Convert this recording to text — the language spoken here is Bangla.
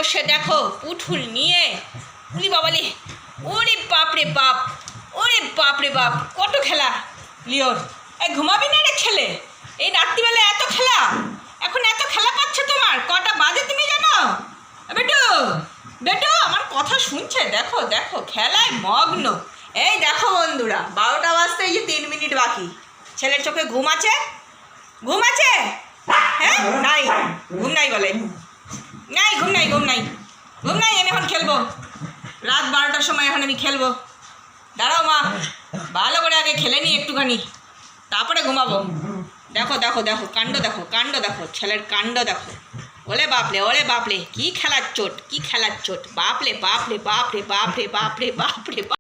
বসে দেখো পুতুল নিয়ে উলি বাবালি, ওরে বাপ রে বাপ, ওরে বাপ রে বাপ, কত খেলা লিওর। এই ঘুমাবি না রে ছেলে? এই রাত্রিবেলা এত খেলা, এখন এত খেলা পাচ্ছে তোমার? কটা বাজে তুমি জানো? বেটু বেটু আমার কথা শুনছে? দেখো দেখো খেলায় মগ্ন। এই দেখো বন্ধুরা, 12টা বাজতে এই যে 3 মিনিট বাকি। ছেলের চোখে ঘুম আছে? ঘুম আছে? হ্যাঁ নাই, ঘুম নাই বলে, নাই ঘুম নাই, ঘুম নাই, ঘুম নাই। আমি এখন খেলবো, রাত 12টার সময় এখন আমি খেলবো। দাঁড়াও মা, ভালো করে আগে খেলে নিই একটুখানি, তারপরে ঘুমাবো। দেখো দেখো দেখো কাণ্ড, দেখো কাণ্ড, দেখো ছেলের কাণ্ড দেখো। ওলে বাপলে, ওলে বাপলে, কি খেলার চোট, কি খেলার চোট, বাপলে বাপলে, বাপরে বাপরে, বাপরে বাপরে বাপ।